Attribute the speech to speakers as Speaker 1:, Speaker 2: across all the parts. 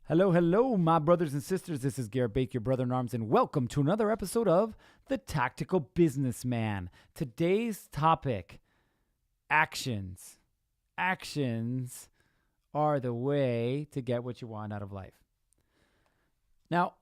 Speaker 1: Hello, hello, my brothers and sisters. This is Garrett Bake, your brother in arms, and welcome to another episode of The Tactical Businessman. Today's topic, actions. Actions are the way to get what you want out of life. Now,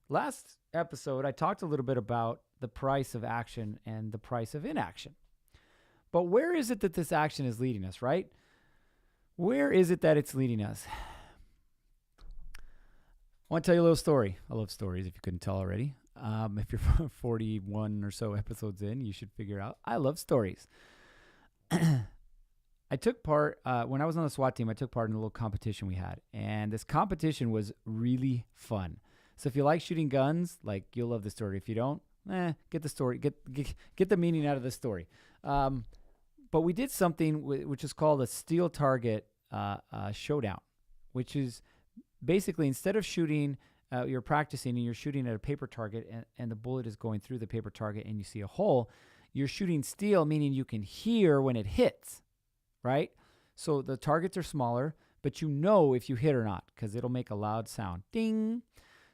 Speaker 1: last episode, I talked a little bit about the price of action and the price of inaction. But where is it that this action is leading us, right? Where is it that it's leading us? I want to tell you a little story. I love stories, if you couldn't tell already. If you're 41 or so episodes in, you should figure out I love stories. I took part, when I was on the SWAT team, I took part in a little competition we had. And this competition was really fun. So if you like shooting guns, you'll love the story. If you don't, get the story, get the meaning out of the story. But we did something which is called a steel target showdown, which is basically, instead of shooting, you're practicing and you're shooting at a paper target and the bullet is going through the paper target and you see a hole, you're shooting steel, meaning you can hear when it hits, right? So the targets are smaller, but you know if you hit or not because it'll make a loud sound. Ding.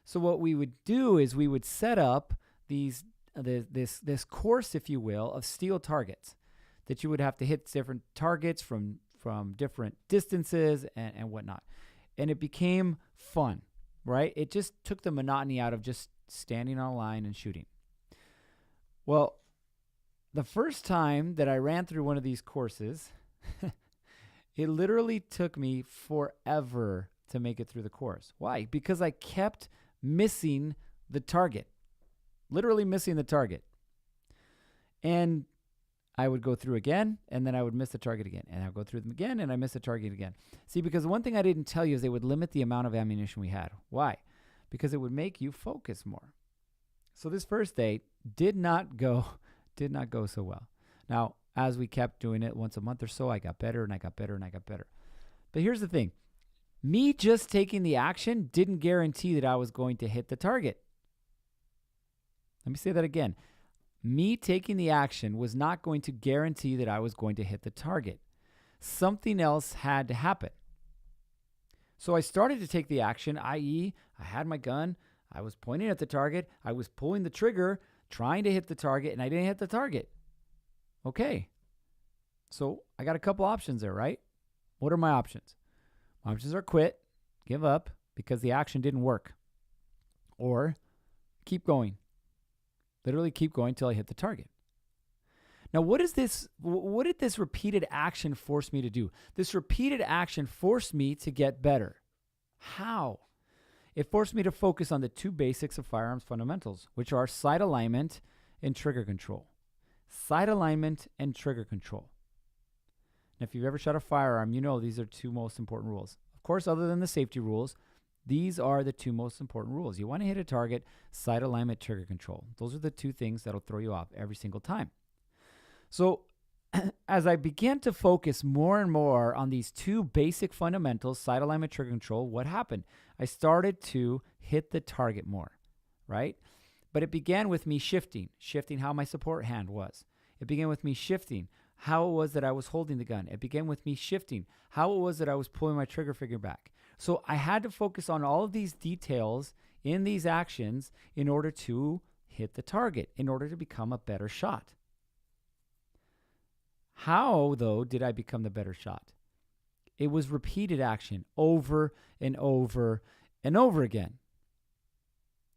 Speaker 1: So what we would do is we would set up this course, if you will, of steel targets that you would have to hit different targets from different distances and whatnot. And it became fun, right? It just took the monotony out of just standing on a line and shooting. Well, the first time that I ran through one of these courses, it literally took me forever to make it through the course. Why? Because I kept missing the target, literally missing the target. And I would go through again, and then I would miss the target again. And I would go through them again, and I miss the target again. See, because the one thing I didn't tell you is they would limit the amount of ammunition we had. Why? Because it would make you focus more. So this first day did not go so well. Now, as we kept doing it once a month or so, I got better, and I got better, and I got better. But here's the thing. Me just taking the action didn't guarantee that I was going to hit the target. Let me say that again. Me taking the action was not going to guarantee that I was going to hit the target. Something else had to happen. So I started to take the action, i.e., I had my gun, I was pointing at the target, I was pulling the trigger, trying to hit the target, and I didn't hit the target. Okay. So I got a couple options there, right? What are my options? My options are quit, give up, because the action didn't work, or keep going. Literally keep going till I hit the target. Now, what did this repeated action force me to do? This repeated action forced me to get better. How? It forced me to focus on the two basics of firearms fundamentals, which are sight alignment and trigger control. Sight alignment and trigger control. Now, if you've ever shot a firearm, you know these are two most important rules. Of course, other than the safety rules, these are the two most important rules. You want to hit a target, sight alignment, trigger control. Those are the two things that'll throw you off every single time. So as I began to focus more and more on these two basic fundamentals, sight alignment, trigger control, what happened? I started to hit the target more, right? But it began with me shifting how my support hand was. It began with me shifting how it was that I was holding the gun. It began with me shifting how it was that I was pulling my trigger finger back. So I had to focus on all of these details in these actions in order to hit the target, in order to become a better shot. How, though, did I become the better shot? It was repeated action over and over and over again.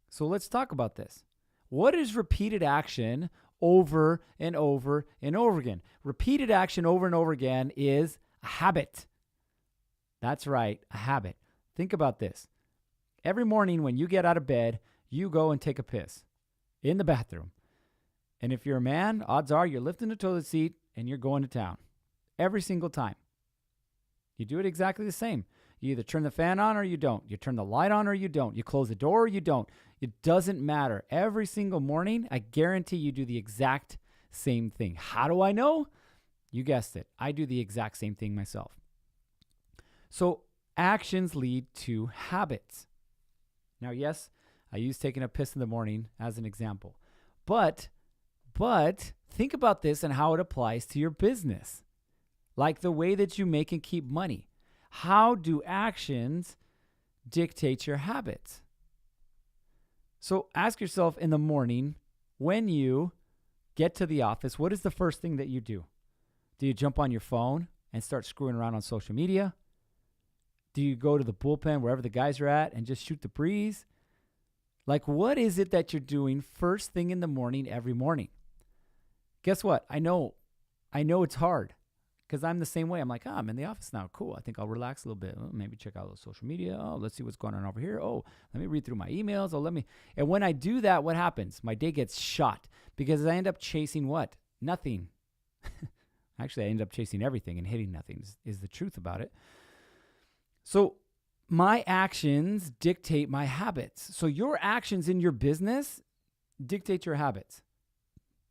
Speaker 1: So let's talk about this. What is repeated action over and over and over again? Repeated action over and over again is a habit. That's right, a habit. Think about this. Every morning when you get out of bed, you go and take a piss in the bathroom. And if you're a man, odds are you're lifting the toilet seat and you're going to town. Every single time. You do it exactly the same. You either turn the fan on or you don't. You turn the light on or you don't. You close the door or you don't. It doesn't matter. Every single morning, I guarantee you do the exact same thing. How do I know? You guessed it. I do the exact same thing myself. So actions lead to habits. Now, yes, I use taking a piss in the morning as an example. But think about this and how it applies to your business. Like the way that you make and keep money. How do actions dictates your habits. So ask yourself in the morning, when you get to the office, what is the first thing that you do? Do you jump on your phone and start screwing around on social media? Do you go to the bullpen, wherever the guys are at, and just shoot the breeze? Like, what is it that you're doing first thing in the morning every morning? Guess what? I know it's hard because I'm the same way. I'm like, I'm in the office now. Cool. I think I'll relax a little bit. Maybe check out a little social media. Oh, let's see what's going on over here. Oh, let me read through my emails. And when I do that, what happens? My day gets shot because I end up chasing what? Nothing. Actually, I end up chasing everything and hitting nothing is the truth about it. So my actions dictate my habits. So your actions in your business dictate your habits.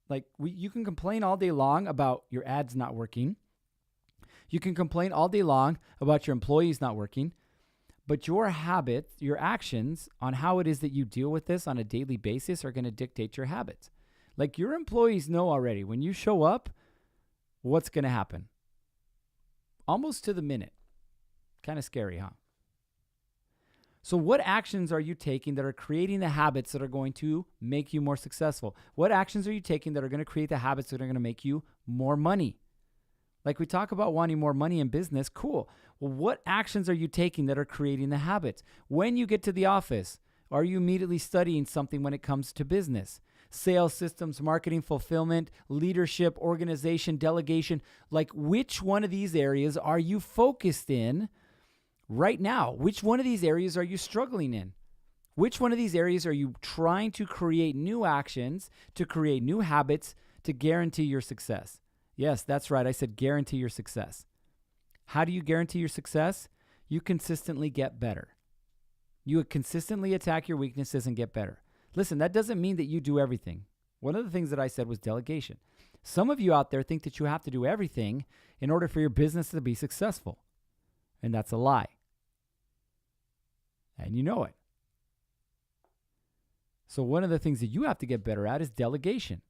Speaker 1: Like you can complain all day long about your ads not working. You can complain all day long about your employees not working. But your habits, your actions on how it is that you deal with this on a daily basis are going to dictate your habits. Like your employees know already when you show up, what's going to happen? Almost to the minute. Kind of scary, huh? So what actions are you taking that are creating the habits that are going to make you more successful? What actions are you taking that are going to create the habits that are going to make you more money? Like we talk about wanting more money in business, cool. Well, what actions are you taking that are creating the habits? When you get to the office, are you immediately studying something when it comes to business? Sales systems, marketing, fulfillment, leadership, organization, delegation. Like which one of these areas are you focused in right now? Which one of these areas are you struggling in? Which one of these areas are you trying to create new actions, to create new habits, to guarantee your success? Yes, that's right. I said guarantee your success. How do you guarantee your success? You consistently get better. You would consistently attack your weaknesses and get better. Listen, that doesn't mean that you do everything. One of the things that I said was delegation. Some of you out there think that you have to do everything in order for your business to be successful. And that's a lie. And you know it. So one of the things that you have to get better at is delegation.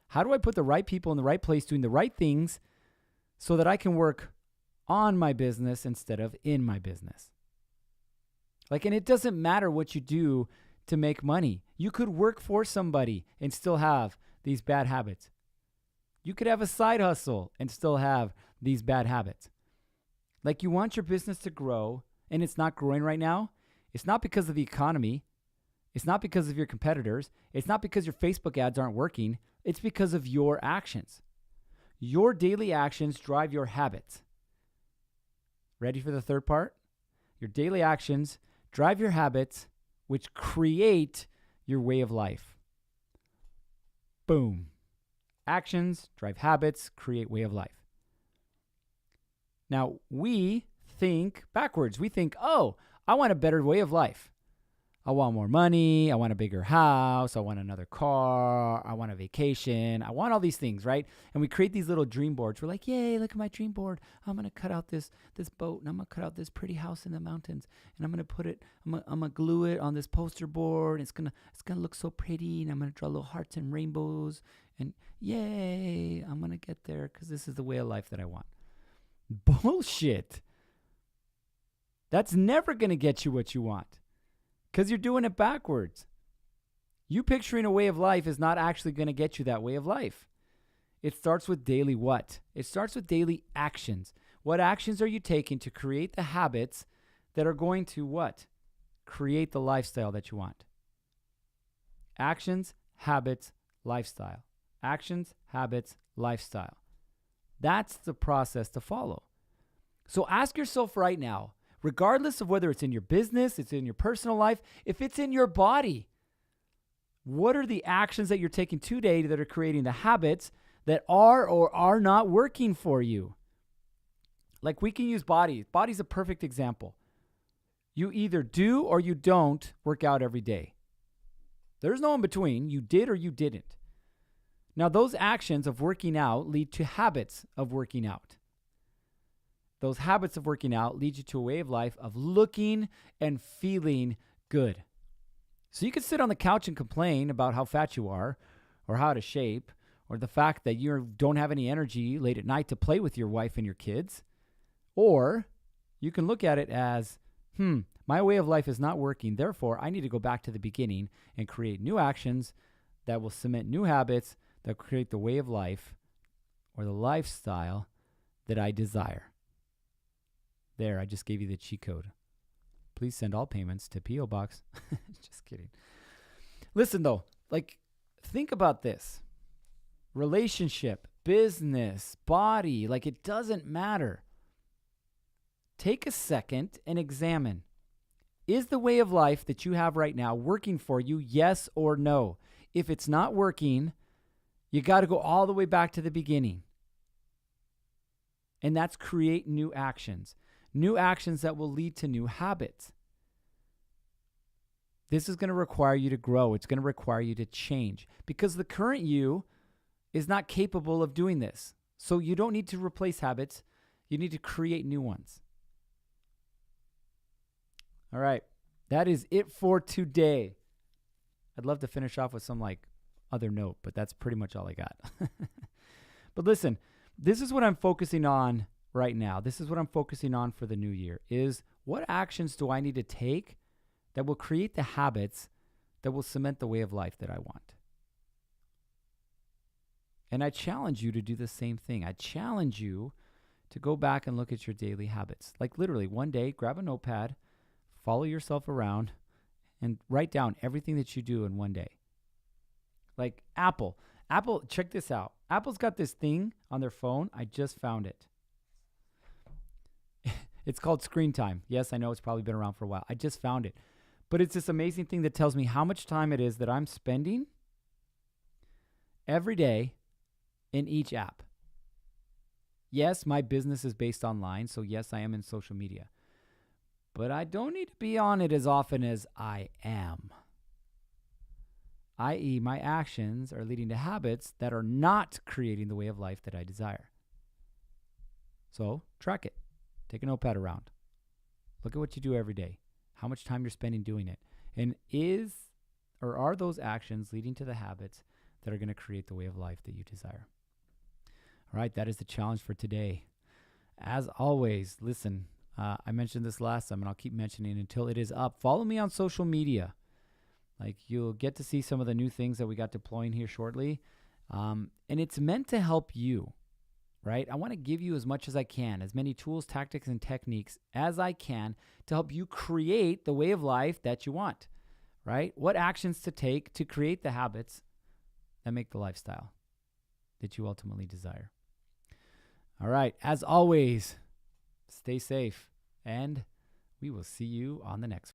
Speaker 1: How do I put the right people in the right place doing the right things so that I can work on my business instead of in my business? And it doesn't matter what you do to make money. You could work for somebody and still have these bad habits. You could have a side hustle and still have these bad habits. Like you want your business to grow and it's not growing right now. It's not because of the economy. It's not because of your competitors. It's not because your Facebook ads aren't working. It's because of your actions. Your daily actions drive your habits. Ready for the third part? Your daily actions drive your habits, which create your way of life. Boom. Actions drive habits, create way of life. Now, we think backwards. We think, oh, I want a better way of life. I want more money. I want a bigger house. I want another car. I want a vacation. I want all these things, right? And we create these little dream boards. We're like, yay, look at my dream board. I'm going to cut out this boat, and I'm going to cut out this pretty house in the mountains, and I'm going to put it, I'm going to glue it on this poster board. It's going to look so pretty, and I'm going to draw little hearts and rainbows, and yay, I'm going to get there because this is the way of life that I want. Bullshit. That's never going to get you what you want. Because you're doing it backwards. You picturing a way of life is not actually going to get you that way of life. It starts with daily what? It starts with daily actions. What actions are you taking to create the habits that are going to what? Create the lifestyle that you want. Actions, habits, lifestyle. Actions, habits, lifestyle. That's the process to follow. So ask yourself right now, regardless of whether it's in your business, it's in your personal life, if it's in your body, what are the actions that you're taking today that are creating the habits that are or are not working for you? Like we can use body. Body's a perfect example. You either do or you don't work out every day. There's no in between. You did or you didn't. Now, those actions of working out lead to habits of working out. Those habits of working out lead you to a way of life of looking and feeling good. So you can sit on the couch and complain about how fat you are or how out of shape or the fact that you don't have any energy late at night to play with your wife and your kids. Or you can look at it as, My way of life is not working. Therefore, I need to go back to the beginning and create new actions that will cement new habits that create the way of life or the lifestyle that I desire. There, I just gave you the cheat code. Please send all payments to P.O. Box. Just kidding. Listen, though, think about this. Relationship, business, body, it doesn't matter. Take a second and examine. Is the way of life that you have right now working for you, yes or no? If it's not working, you got to go all the way back to the beginning. And that's create new actions that will lead to new habits. This is going to require you to grow. It's going to require you to change because the current you is not capable of doing this. So you don't need to replace habits. You need to create new ones. All right. That is it for today. I'd love to finish off with some other note, but that's pretty much all I got. But listen, this is what I'm focusing on right now. This is what I'm focusing on for the new year is what actions do I need to take that will create the habits that will cement the way of life that I want? And I challenge you to do the same thing. I challenge you to go back and look at your daily habits. Literally one day, grab a notepad, follow yourself around, and write down everything that you do in one day. Apple, check this out. Apple's got this thing on their phone. I just found it. It's called Screen Time. Yes, I know it's probably been around for a while. I just found it. But it's this amazing thing that tells me how much time it is that I'm spending every day in each app. Yes, my business is based online, so yes, I am in social media. But I don't need to be on it as often as I am. I.e., my actions are leading to habits that are not creating the way of life that I desire. So track it. Take a notepad around. Look at what you do every day, how much time you're spending doing it. And are those actions leading to the habits that are going to create the way of life that you desire? All right, that is the challenge for today. As always, listen, I mentioned this last time and I'll keep mentioning it until it is up. Follow me on social media. You'll get to see some of the new things that we got deploying here shortly. And it's meant to help you, right? I want to give you as much as I can, as many tools, tactics, and techniques as I can to help you create the way of life that you want, right? What actions to take to create the habits that make the lifestyle that you ultimately desire. All right. As always, stay safe and we will see you on the next one.